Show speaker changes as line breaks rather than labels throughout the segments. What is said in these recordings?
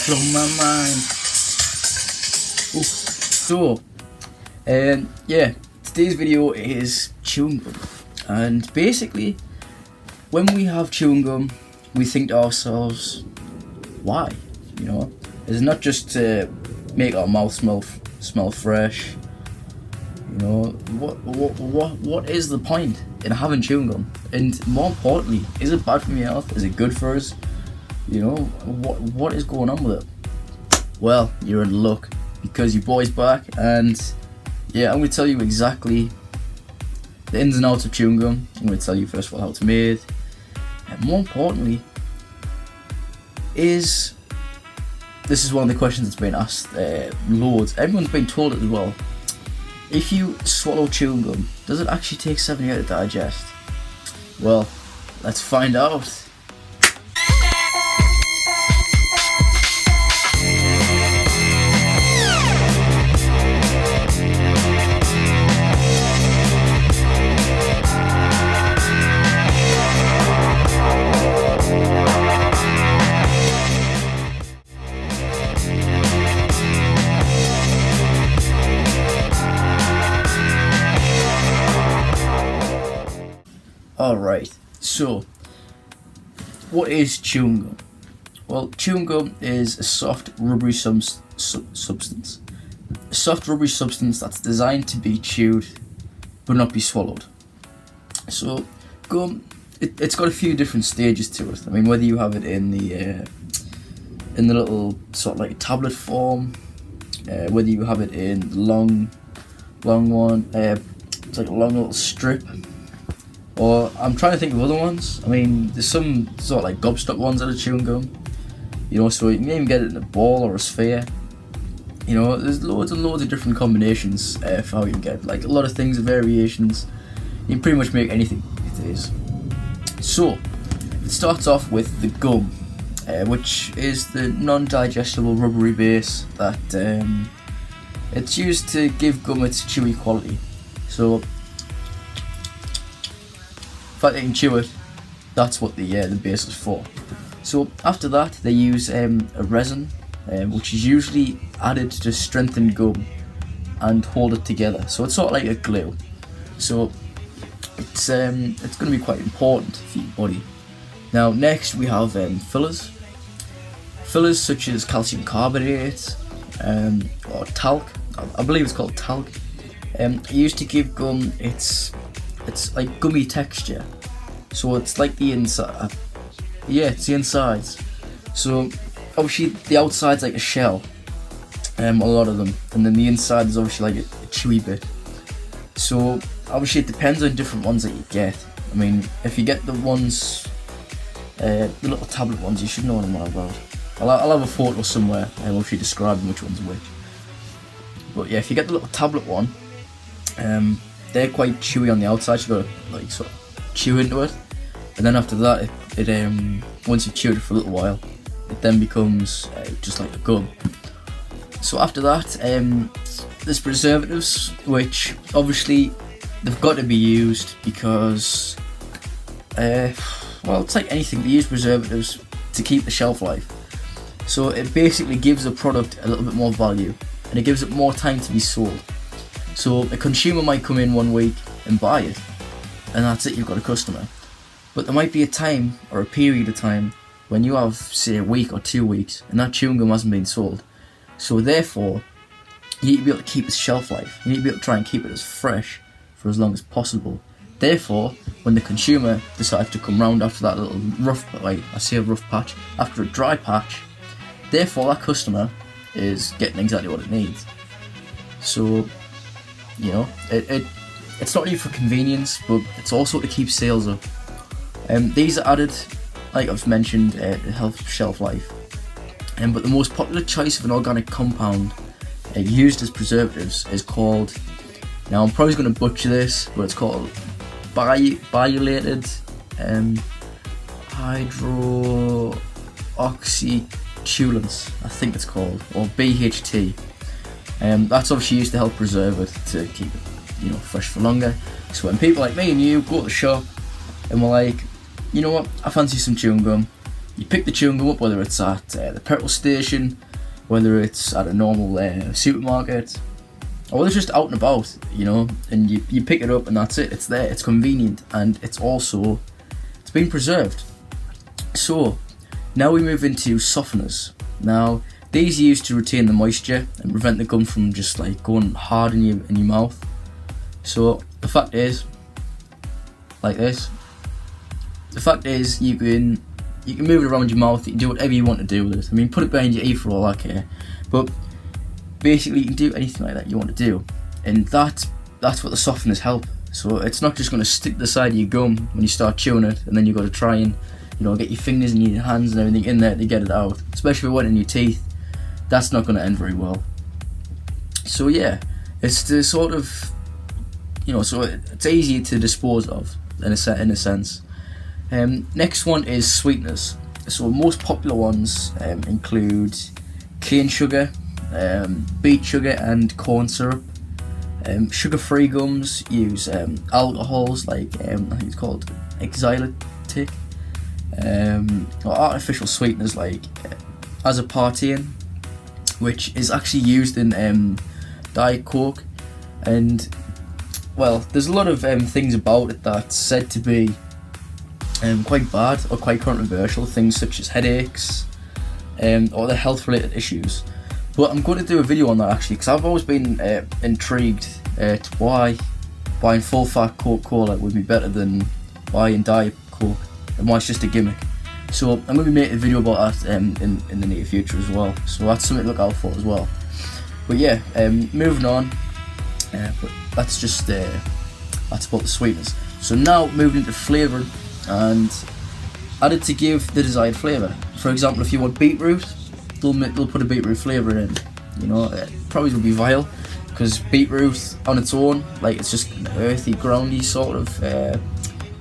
blow my mind. Ooh. So, yeah, today's video is chewing gum, and basically, when we have chewing gum, we think to ourselves, why? You know, it's not just to make our mouth smell fresh. You know, what is the point in having chewing gum? And more importantly, is it bad for your health? Is it good for us? You know, what is going on with it? Well, you're in luck, because your boy's back, and yeah, I'm going to tell you exactly the ins and outs of chewing gum. I'm going to tell you first of all how it's made, and more importantly, this is one of the questions that's been asked loads. Everyone's been told it as well. If you swallow chewing gum, does it actually take 7 years to digest? Well, let's find out. Alright, so what is chewing gum? Well, chewing gum is a soft rubbery substance. A soft rubbery substance that's designed to be chewed but not be swallowed. So gum, it's got a few different stages to it. I mean, whether you have it in the little sort of like tablet form, whether you have it in the long one, it's like a long little strip. Or I'm trying to think of other ones. I mean, there's some sort of like gobstop ones that are chewing gum. You know, so you can even get it in a ball or a sphere. You know, there's loads and loads of different combinations for how you can get like a lot of things, variations. You can pretty much make anything these days. So it starts off with the gum, which is the non-digestible rubbery base that it's used to give gum its chewy quality. So the fact they can chew it, that's what the base is for. So after that, they use a resin, which is usually added to strengthen gum and hold it together. So it's sort of like a glue. So it's going to be quite important for your body. Now next we have fillers. Fillers such as calcium carbonate or talc. I believe it's called talc. Used to give gum its like gummy texture, so it's like the inside. Yeah, it's the insides. So obviously the outside's like a shell, a lot of them, and then the inside is obviously like a chewy bit. So obviously it depends on different ones that you get. I mean, if you get the ones, the little tablet ones, you should know what I'm on about. I'll have a photo somewhere, and obviously describing which one's which. But yeah, if you get the little tablet one, they're quite chewy on the outside. You gotta like sort of chew into it, and then after that, it once you've chewed it for a little while, it then becomes just like a gum. So after that, there's preservatives, which obviously they've got to be used because, well, it's like anything. They use preservatives to keep the shelf life. So it basically gives the product a little bit more value, and it gives it more time to be sold. So a consumer might come in 1 week and buy it, and that's it, you've got a customer. But there might be a time or a period of time when you have, say, a week or 2 weeks, and that chewing gum hasn't been sold. So therefore, you need to be able to keep its shelf life. You need to be able to try and keep it as fresh for as long as possible. Therefore, when the consumer decides to come round after that little rough, like I say a rough patch, after a dry patch, therefore that customer is getting exactly what it needs. So, you know, it's not only for convenience, but it's also to keep sales up. These are added, like I've mentioned, to help shelf life. But the most popular choice of an organic compound used as preservatives is called, now I'm probably going to butcher this, but it's called biolated hydroxytulants, I think it's called, or BHT. That's obviously used to help preserve it, to keep it, you know, fresh for longer. So when people like me and you go to the shop and we're like, you know what, I fancy some chewing gum, You pick the chewing gum up, whether it's at the petrol station, whether it's at a normal supermarket, or whether it's just out and about, you know, and you pick it up and that's it. It's there, it's convenient, and it's been preserved. So now we move into softeners. Now these are used to retain the moisture and prevent the gum from just like going hard in your mouth. So the fact is, like this. The fact is, you can move it around your mouth. You can do whatever you want to do with it. I mean, put it behind your ear for all I care. But basically, you can do anything like that you want to do, and that's what the softeners help. So it's not just going to stick to the side of your gum when you start chewing it, and then you've got to try and, you know, get your fingers and your hands and everything in there to get it out. Especially if it went in your teeth, that's not going to end very well. So yeah, it's the sort of, you know, so it's easier to dispose of in a sense. Next one is sweeteners. So most popular ones include cane sugar, beet sugar, and corn syrup. Sugar-free gums use alcohols like I think it's called xylitol, or artificial sweeteners like aspartame, which is actually used in Diet Coke. And well, there's a lot of things about it that's said to be quite bad or quite controversial, things such as headaches or the health related issues. But I'm going to do a video on that actually, because I've always been intrigued to why buying full fat Coca-Cola would be better than buying Diet Coke, and why it's just a gimmick. So I'm going to be making a video about that in the near future as well, so that's something to look out for as well. But yeah, moving on, but that's just that's about the sweeteners. So now moving into flavouring and added to give the desired flavour. For example, if you want beetroot, they'll put a beetroot flavour in. You know, it probably will be vile, because beetroot on its own, like, it's just an earthy, groundy sort of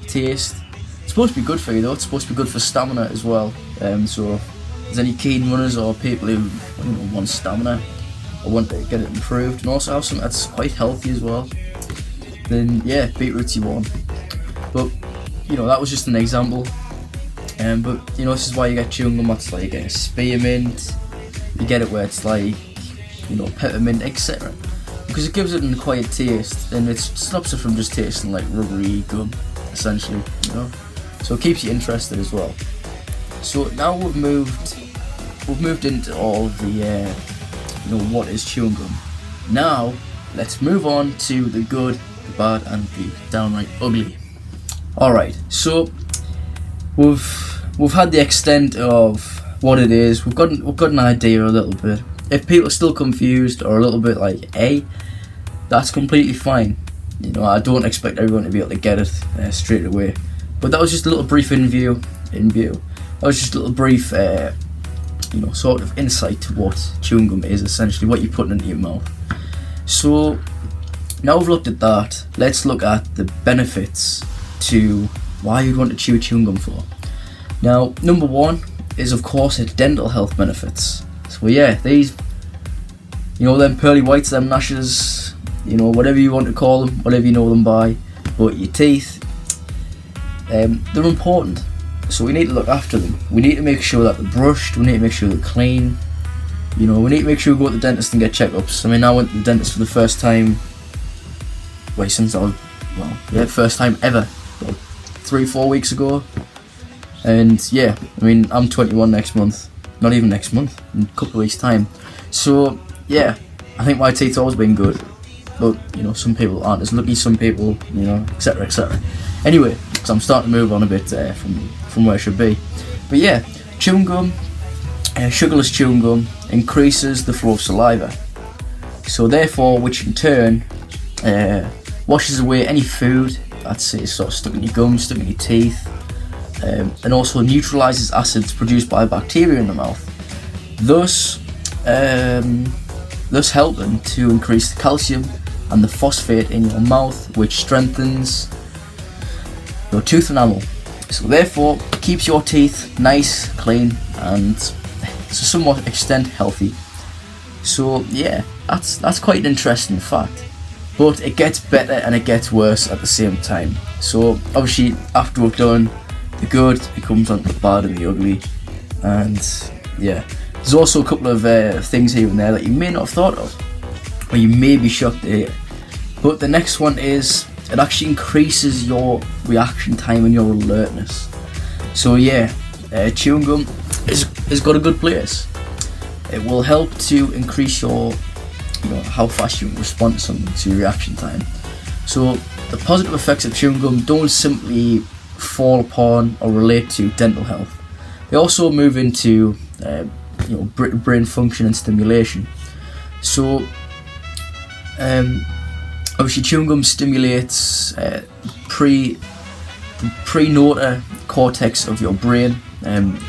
taste. It's supposed to be good for you though. It's supposed to be good for stamina as well. So if there's any keen runners or people who, you know, want stamina or want to get it improved and also have something that's quite healthy as well, then yeah, beetroot's you want. But you know, that was just an example. But you know, this is why you get chewing gum that's like spearmint. You get it where it's like, you know, peppermint, etc. Because it gives it an acquired taste, and it stops it from just tasting like rubbery gum, essentially. You know, so it keeps you interested as well. So now we've moved into all of the, you know, what is chewing gum. Now let's move on to the good, the bad, and the downright ugly. All right, so we've had the extent of what it is. We've got an idea a little bit. If people are still confused or a little bit like, that's completely fine. You know, I don't expect everyone to be able to get it straight away. But that was just a little brief in view. That was just a little brief, you know, sort of insight to what chewing gum is, essentially what you're putting into your mouth. So now we've looked at that, let's look at the benefits to why you'd want to chew chewing gum for. Now, number one is of course its dental health benefits. So yeah, these, you know, them pearly whites, them gnashes, you know, whatever you want to call them, whatever you know them by, but your teeth, they're important. So we need to look after them. We need to make sure that they're brushed, we need to make sure they're clean. You know, we need to make sure we go to the dentist and get checkups. I mean, I went to the dentist for the first time, first time ever, about 3-4 weeks ago. And yeah, I mean, I'm 21 next month. Not even next month, in a couple of weeks' time. So yeah, I think my teeth's always been good. But, you know, some people aren't as lucky, some people, you know, etc, etc. Anyway, because I'm starting to move on a bit from where I should be. But yeah, chewing gum, sugarless chewing gum increases the flow of saliva. So therefore, which in turn washes away any food that's sort of stuck in your gums, stuck in your teeth, and also neutralizes acids produced by bacteria in the mouth, thus helping to increase the calcium and the phosphate in your mouth, which strengthens your tooth enamel. So therefore, keeps your teeth nice, clean, and to somewhat extent healthy. So yeah, that's quite an interesting fact. But it gets better and it gets worse at the same time. So obviously, after we've done the good, it comes on to the bad and the ugly. And yeah, there's also a couple of things here and there that you may not have thought of, or you may be shocked to hear. But the next one is it actually increases your reaction time and your alertness. So yeah, chewing gum has got a good place. It will help to increase your, how fast you respond to something, to your reaction time. So the positive effects of chewing gum don't simply fall upon or relate to dental health. They also move into brain function and stimulation. So obviously chewing gum stimulates the prenotor cortex of your brain,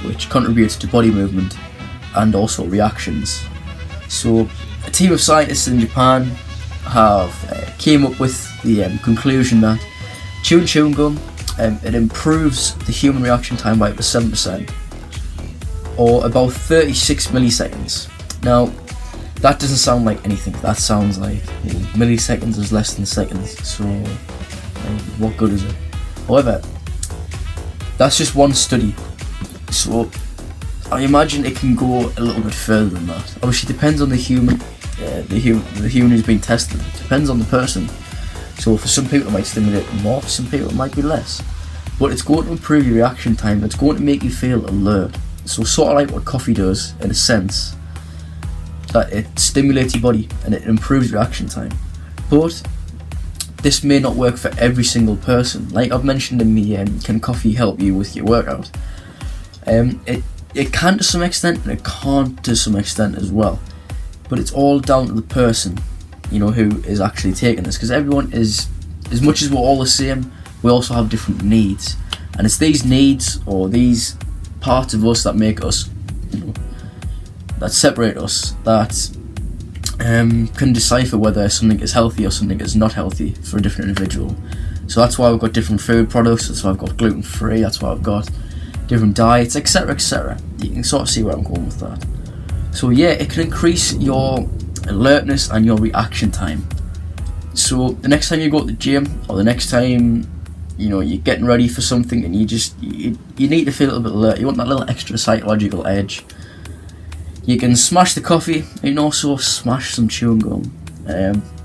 which contributes to body movement and also reactions. So a team of scientists in Japan have came up with the conclusion that chewing gum it improves the human reaction time by up to 7%, or about 36 milliseconds. Now that doesn't sound like anything. That sounds like milliseconds is less than seconds, so what good is it? However, that's just one study, so I imagine it can go a little bit further than that. Obviously it depends on the human, the human who's being tested. It depends on the person. So for some people it might stimulate more, for some people it might be less. But it's going to improve your reaction time, it's going to make you feel alert. So sort of like what coffee does, in a sense, that it stimulates your body and it improves reaction time. But this may not work for every single person. Like I've mentioned in the can coffee help you with your workout? It can to some extent, and it can't to some extent as well. But it's all down to the person, who is actually taking this. Because everyone is, as much as we're all the same, we also have different needs. And it's these needs, or these parts of us that make us, that separate us, that can decipher whether something is healthy or something is not healthy for a different individual. So that's why we've got different food products, that's why I've got gluten free, that's why I've got different diets, etc, etc. You can sort of see where I'm going with that. So yeah, it can increase your alertness and your reaction time. So the next time you go to the gym, or the next time you're getting ready for something and you need to feel a little bit alert, you want that little extra psychological edge, you can smash the coffee, and you can also smash some chewing gum.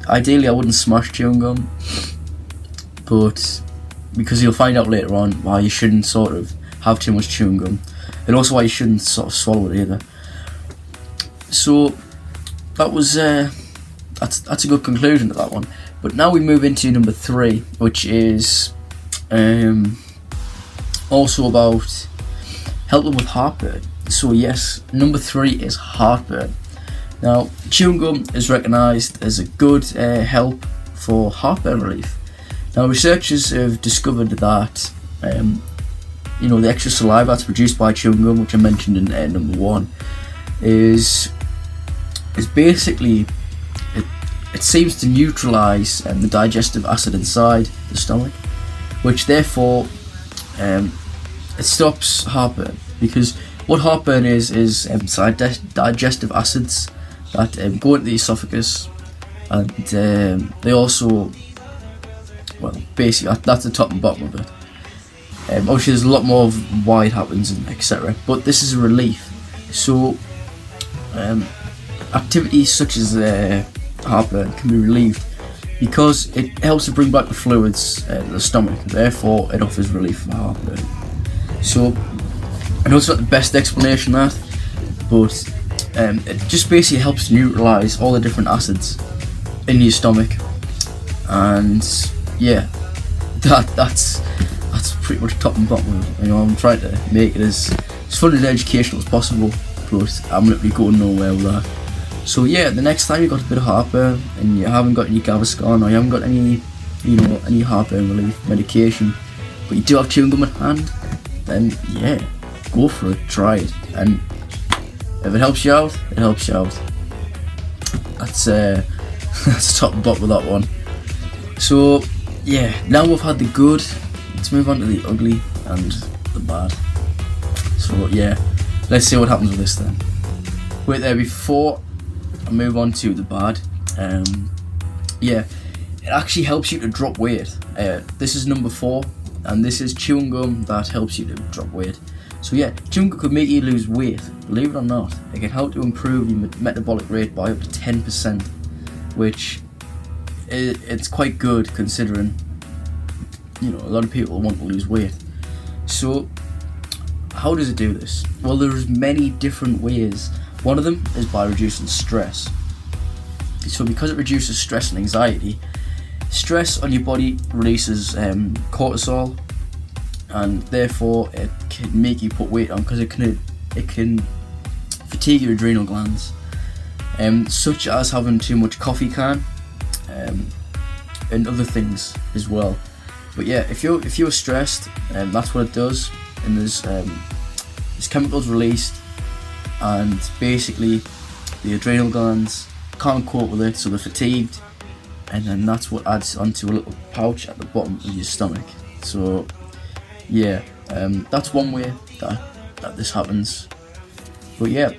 Ideally I wouldn't smash chewing gum, but because you'll find out later on why you shouldn't sort of have too much chewing gum, and also why you shouldn't sort of swallow it either. So that was that's a good conclusion to that one. But now we move into number 3, which is also about helping with heartburn. So yes, number 3 is heartburn. Now chewing gum is recognised as a good help for heartburn relief. Now researchers have discovered that the extra saliva that's produced by chewing gum, which I mentioned in number 1, is basically it seems to neutralise the digestive acid inside the stomach, which therefore it stops heartburn. Because what heartburn is digestive acids that go into the esophagus, and they also, basically that's the top and bottom of it. Obviously there's a lot more of why it happens and etc, but this is a relief. So activities such as heartburn can be relieved because it helps to bring back the fluids to the stomach, therefore it offers relief for heartburn. So I know it's not the best explanation of that, but it just basically helps to neutralise all the different acids in your stomach, and yeah, that's pretty much top and bottom. I'm trying to make it as fun and educational as possible, but I'm literally going nowhere with that. So yeah, the next time you've got a bit of heartburn and you haven't got any Gaviscon, or you haven't got any any heartburn relief medication, but you do have chewing gum at hand, then yeah, go for it, try it, and if it helps you out, it helps you out. That's that's top and bottom with that one. So yeah, now we've had the good, let's move on to the ugly and the bad. So yeah, let's see what happens with this then. Wait there, before I move on to the bad, yeah, it actually helps you to drop weight. This is number 4, and this is chewing gum that helps you to drop weight. So yeah, chewing gum could make you lose weight. Believe it or not, it can help to improve your metabolic rate by up to 10%, which it's quite good considering, you know, a lot of people want to lose weight. So how does it do this? Well, there's many different ways. One of them is by reducing stress. So because it reduces stress and anxiety, stress on your body releases cortisol, and therefore it can make you put weight on, because it can fatigue your adrenal glands, such as having too much coffee can, and other things as well. But yeah, if you're stressed, that's what it does, and there's chemicals released, and basically the adrenal glands can't cope with it, so they're fatigued, and then that's what adds onto a little pouch at the bottom of your stomach. So yeah, that's one way that this happens. But yeah,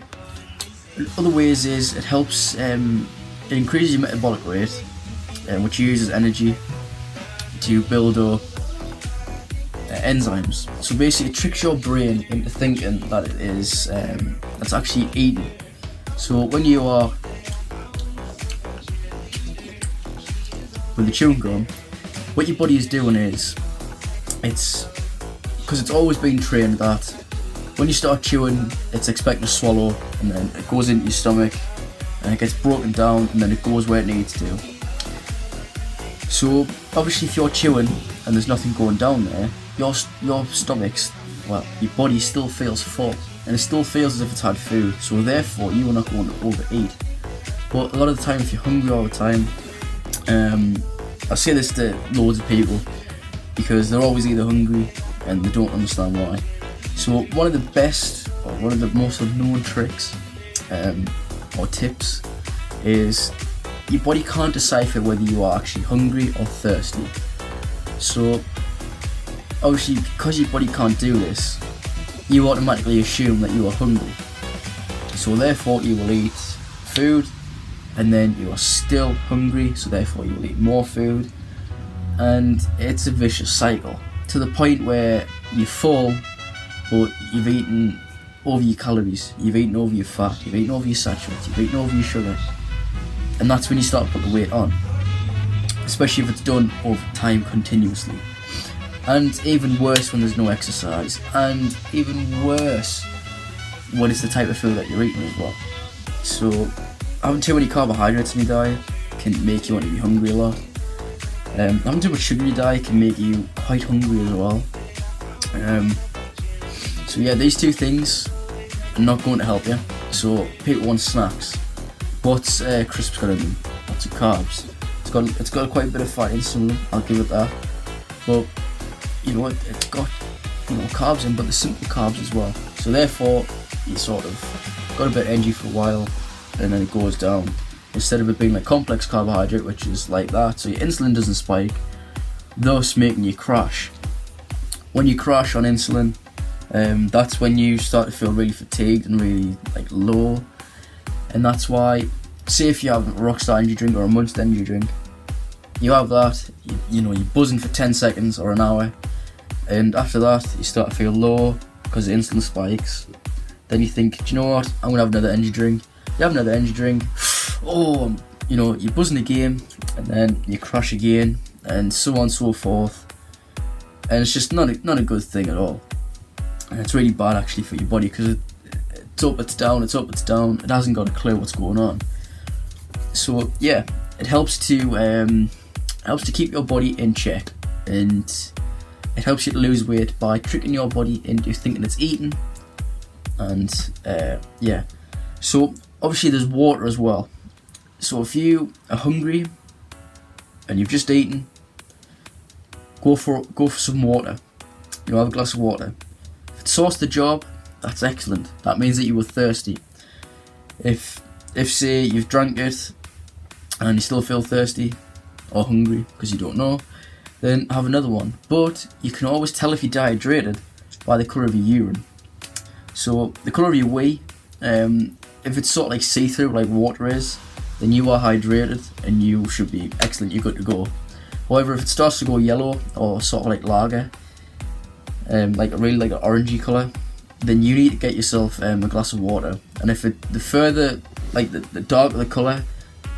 other ways is it helps, it increases your metabolic rate, which uses energy to build up enzymes. So basically it tricks your brain into thinking that it is that's actually eating. So when you are with the chewing gum, what your body is doing is, it's because it's always been trained that when you start chewing, it's expecting to swallow, and then it goes into your stomach and it gets broken down, and then it goes where it needs to. So obviously if you're chewing and there's nothing going down there, your stomach's, well, your body still feels full, and it still feels as if it's had food, so therefore you are not going to overeat. But a lot of the time, if you're hungry all the time, I say this to loads of people because they're always either hungry and they don't understand why. So one of the best, or one of the most known tricks or tips is your body can't decipher whether you are actually hungry or thirsty. So obviously, because your body can't do this, you automatically assume that you are hungry. So therefore you will eat food, and then you are still hungry, so therefore you will eat more food, and it's a vicious cycle, to the point where you're full, but you've eaten over your calories, you've eaten over your fat, you've eaten over your saturates, you've eaten over your sugar, and that's when you start to put the weight on, especially if it's done over time continuously. And even worse when there's no exercise, and even worse when it's the type of food that you're eating as well. So having too many carbohydrates in your diet can make you want to be hungry a lot. Having too much sugar in your diet can make you quite hungry as well. So yeah, these two things are not going to help you. So people want snacks. What's crisps got in them? Lots of carbs. It's got quite a bit of fat in some of them, I'll give it that. But you know what, it's got, you know, carbs in, but the simple carbs as well. So therefore, you sort of got a bit of energy for a while, and then it goes down. Instead of it being like complex carbohydrate, which is like that, so your insulin doesn't spike, thus making you crash. When you crash on insulin, that's when you start to feel really fatigued and really like low, and that's why, say if you have a Rockstar energy drink or a Monster energy drink, you have that, you know, you're buzzing for 10 seconds or an hour, and after that you start to feel low because the insulin spikes. Then you think, do you know what, I'm gonna have another energy drink. You have another energy drink, oh, you know, you're buzzing again, and then you crash again, and so on and so forth. And it's just not a good thing at all, and it's really bad actually for your body, because it's up, it's down, it's up, it's down. It hasn't got a clue what's going on. So yeah, it helps to keep your body in check, and it helps you to lose weight by tricking your body into thinking it's eating. And yeah, so obviously there's water as well. So if you are hungry and you've just eaten, go for some water. You know, have a glass of water. If it sorts the job, that's excellent. That means that you were thirsty. If say you've drank it and you still feel thirsty or hungry because you don't know, then have another one. But you can always tell if you're dehydrated by the colour of your urine. So the colour of your wee, if it's sort of like see-through like water is, then you are hydrated and you should be excellent, you're good to go. However, if it starts to go yellow or sort of like lager, like really like an orangey colour, then you need to get yourself a glass of water. And if the further, like the darker the colour,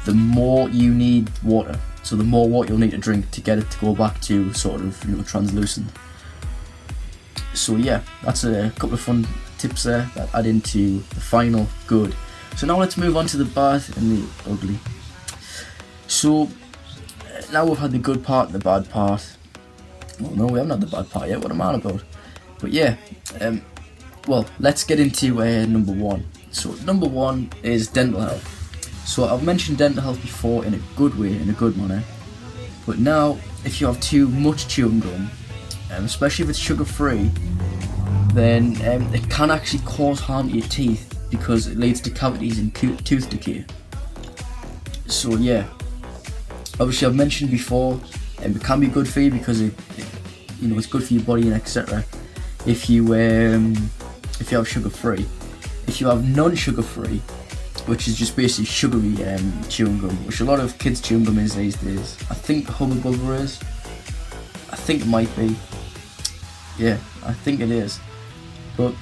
the more you need water. So the more water you'll need to drink to get it to go back to sort of, you know, translucent. So yeah, that's a couple of fun tips there that add into the final good. So now let's move on to the bad and the ugly. So now we've had the good part and the bad part. Well, no, we haven't had the bad part yet. What am I on about? But yeah, well, let's get into number one. So number one is dental health. So I've mentioned dental health before in a good way, in a good manner. But now, if you have too much chewing gum, especially if it's sugar-free, then it can actually cause harm to your teeth because it leads to cavities and tooth decay. So yeah, obviously I've mentioned before, it can be good for you because it's good for your body and etc. If you have sugar-free. If you have non-sugar-free, which is just basically sugary chewing gum, which a lot of kids' chewing gum is these days. I think Hubba Bubba is. I think it might be. Yeah, I think it is. But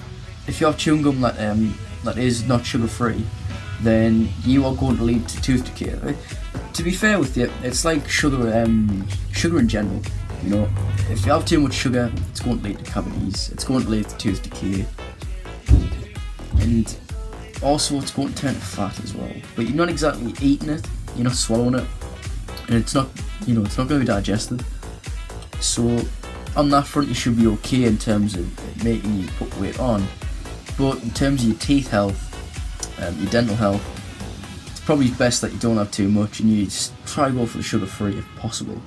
if you have chewing gum that is not sugar-free, then you are going to lead to tooth decay. To be fair with you, it's like sugar in general. You know, if you have too much sugar, it's going to lead to cavities. It's going to lead to tooth decay, and also it's going to turn to fat as well. But you're not exactly eating it. You're not swallowing it, and it's not going to be digested. So on that front, you should be okay in terms of making you put weight on. But in terms of your teeth health, your dental health, it's probably best that you don't have too much and you just try to go for the sugar-free if possible.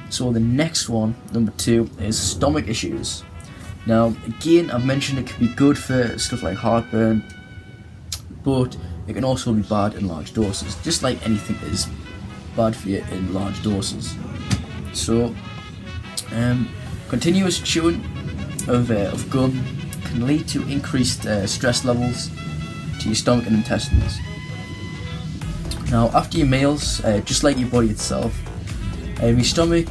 So the next one, number two, is stomach issues. Now, again, I've mentioned it can be good for stuff like heartburn, but it can also be bad in large doses, just like anything is bad for you in large doses. So, continuous chewing of gum can lead to increased stress levels to your stomach and intestines. Now, after your meals, just like your body itself, your stomach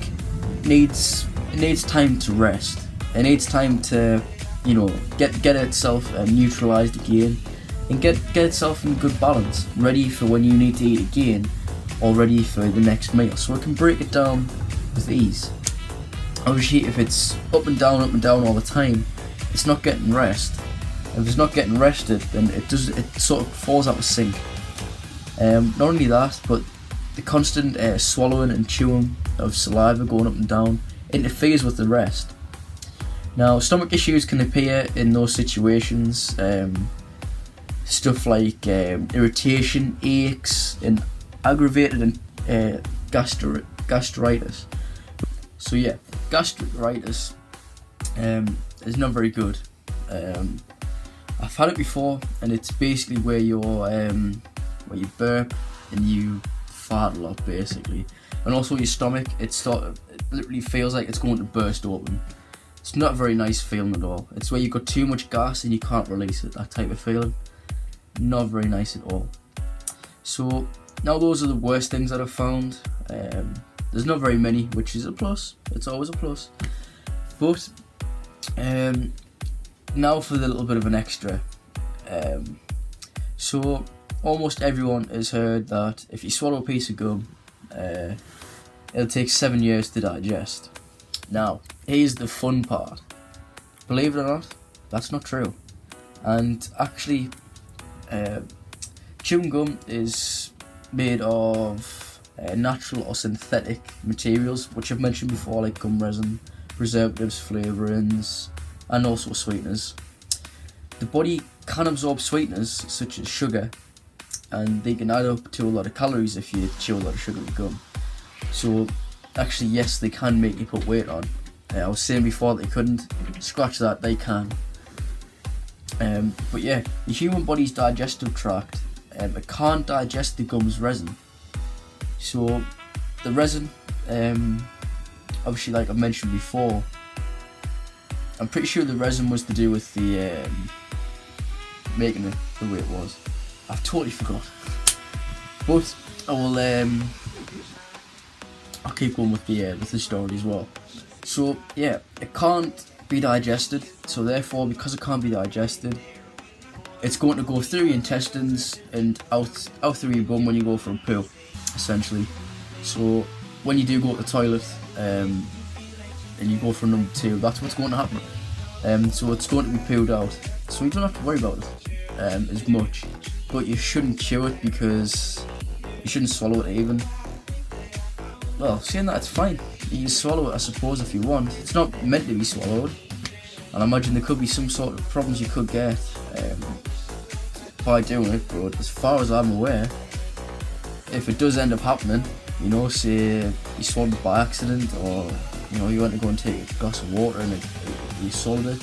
needs time to rest. It needs time to, get itself neutralized again and get itself in good balance, ready for when you need to eat again or ready for the next meal. So it can break it down with ease. Obviously, if it's up and down all the time, it's not getting rest. If it's not getting rested, then it sort of falls out of sync. Not only that, but the constant swallowing and chewing of saliva going up and down interferes with the rest. Now, stomach issues can appear in those situations. Stuff like irritation, aches, and aggravated gastritis. So yeah, gastritis is not very good. I've had it before, and it's basically where you burp and you fart a lot, basically, and also your stomach. It literally feels like it's going to burst open. It's not a very nice feeling at all. It's where you've got too much gas and you can't release it. That type of feeling, not very nice at all. So now those are the worst things that I've found. There's not very many, which is a plus. It's always a plus. But now for the little bit of an extra. So almost everyone has heard that if you swallow a piece of gum, it'll take 7 years to digest. Now, here's the fun part. Believe it or not, that's not true. And actually, chewing gum is made of natural or synthetic materials, which I've mentioned before, like gum resin, preservatives, flavourings, and also sweeteners. The body can absorb sweeteners such as sugar, and they can add up to a lot of calories if you chew a lot of sugary gum. So actually, yes, they can make you put weight on. I was saying before that they couldn't. Scratch that, they can. But yeah, the human body's digestive tract, it can't digest the gum's resin. So the resin, obviously, like I mentioned before, I'm pretty sure the resin was to do with the making it the way it was. I've totally forgot. But I will I'll keep going with the story as well. So yeah, it can't be digested. So therefore, because it can't be digested, it's going to go through your intestines and out through your bum when you go for a poo, essentially. So when you do go to the toilet and you go for number 2, that's what's going to happen. So it's going to be pooed out. So you don't have to worry about it as much. But you shouldn't chew it, because you shouldn't swallow it even. Well, saying that, it's fine. You can swallow it, I suppose, if you want. It's not meant to be swallowed. And I imagine there could be some sort of problems you could get by doing it, but as far as I'm aware, if it does end up happening, you know, say you swallowed it by accident, or you know, you went to go and take a glass of water and you swallowed it,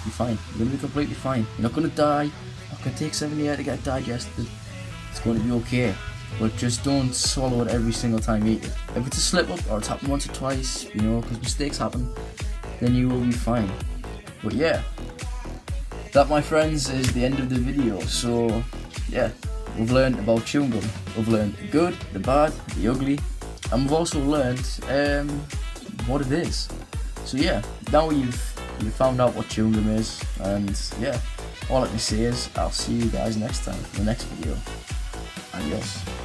you're fine. You're going to be completely fine. You're not going to die. It's going to take 7 years to get digested. It's going to be okay. But just don't swallow it every single time you eat it. If it's a slip up, or it's happened once or twice, you know, because mistakes happen, then you will be fine. But yeah, that, my friends, is the end of the video. So yeah, we've learned about chewing gum. We've learned the good, the bad, the ugly, and we've also learned what it is. So yeah, now you've found out what chewing gum is, and yeah, all I can say is I'll see you guys next time for the next video. Adios.